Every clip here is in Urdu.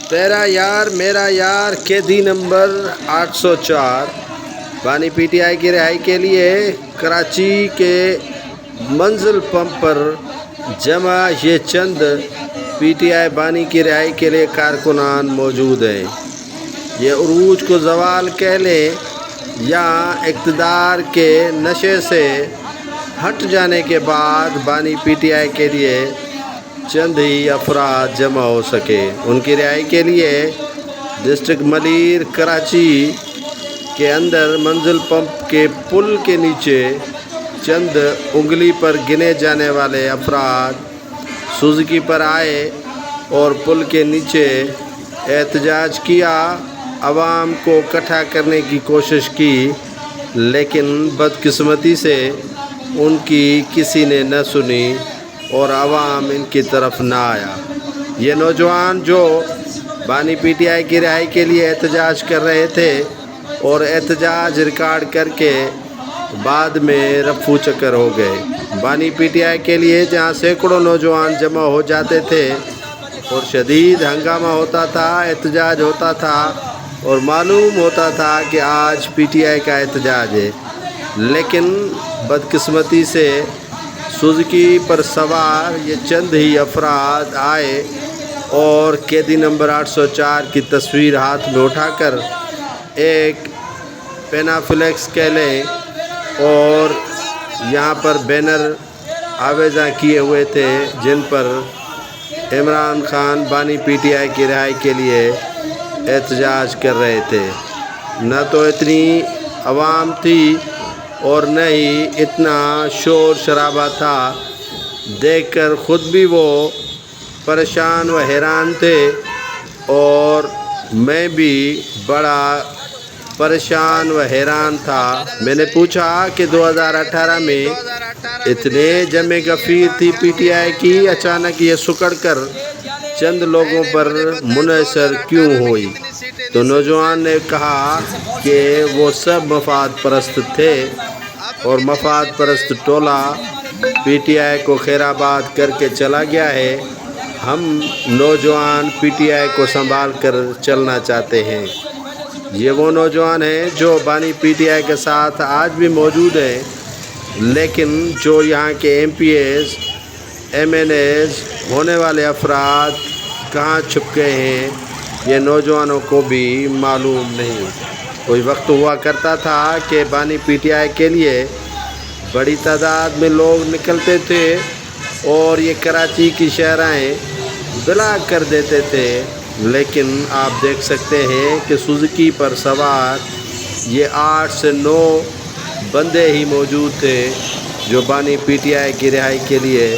تیرا یار میرا یار قیدی نمبر 804 بانی پی ٹی آئی کی رہائی کے لیے کراچی کے منزل پمپ پر جمع یہ چند پی ٹی آئی بانی کی رہائی کے لیے کارکنان موجود ہیں۔ یہ عروج کو زوال کہہ لیں یا اقتدار کے نشے سے ہٹ جانے کے بعد بانی پی ٹی آئی کے لیے چند ہی افراد جمع ہو سکے۔ ان کی رہائی کے لیے ڈسٹرکٹ ملیر کراچی کے اندر منزل پمپ کے پل کے نیچے چند انگلی پر گنے جانے والے افراد سوزوکی پر آئے اور پل کے نیچے احتجاج کیا، عوام کو اکٹھا کرنے کی کوشش کی، لیکن بدقسمتی سے ان کی کسی نے نہ سنی اور عوام ان کی طرف نہ آیا۔ یہ نوجوان جو بانی پی ٹی آئی کی رہائی کے لیے احتجاج کر رہے تھے اور احتجاج ریکارڈ کر کے بعد میں رفو چکر ہو گئے۔ بانی پی ٹی آئی کے لیے جہاں سینکڑوں نوجوان جمع ہو جاتے تھے اور شدید ہنگامہ ہوتا تھا، احتجاج ہوتا تھا اور معلوم ہوتا تھا کہ آج پی ٹی آئی کا احتجاج ہے، لیکن بدقسمتی سے سوزوکی پر سوار یہ چند ہی افراد آئے اور قیدی نمبر 804 کی تصویر ہاتھ میں اٹھا کر ایک پینافلیکس کہہ لیں اور یہاں پر بینر آویزاں کیے ہوئے تھے جن پر عمران خان بانی پی ٹی آئی کی رہائی کے لیے احتجاج کر رہے تھے۔ نہ تو اتنی عوام تھی اور نہ ہی اتنا شور شرابہ تھا، دیکھ کر خود بھی وہ پریشان و حیران تھے اور میں بھی بڑا پریشان و حیران تھا۔ میں نے پوچھا کہ 2018 میں اتنے جمع غفیر تھی پی ٹی آئی کی، اچانک یہ سکڑ کر چند لوگوں پر منحصر کیوں ہوئی؟ تو نوجوان نے کہا کہ وہ سب مفاد پرست تھے اور مفاد پرست ٹولہ پی ٹی آئی کو خیرآباد کر کے چلا گیا ہے، ہم نوجوان پی ٹی آئی کو سنبھال کر چلنا چاہتے ہیں۔ یہ وہ نوجوان ہیں جو بانی پی ٹی آئی کے ساتھ آج بھی موجود ہیں، لیکن جو یہاں کے M P As, M N As ہونے والے افراد کہاں چھپ گئے ہیں یہ نوجوانوں کو بھی معلوم نہیں۔ کوئی وقت ہوا کرتا تھا کہ بانی پی ٹی آئی کے لیے بڑی تعداد میں لوگ نکلتے تھے اور یہ کراچی کی شاہراہیں بلاک کر دیتے تھے، لیکن آپ دیکھ سکتے ہیں کہ سوزوکی پر سوار یہ 8 سے 9 بندے ہی موجود تھے جو بانی پی ٹی آئی کی رہائی کے لیے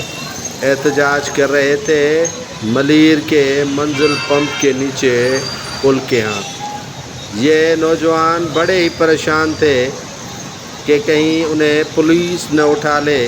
احتجاج کر رہے تھے ملیر کے منزل پمپ کے نیچے پل کے ہاں۔ یہ نوجوان بڑے ہی پریشان تھے کہ کہیں انہیں پولیس نہ اٹھا لے۔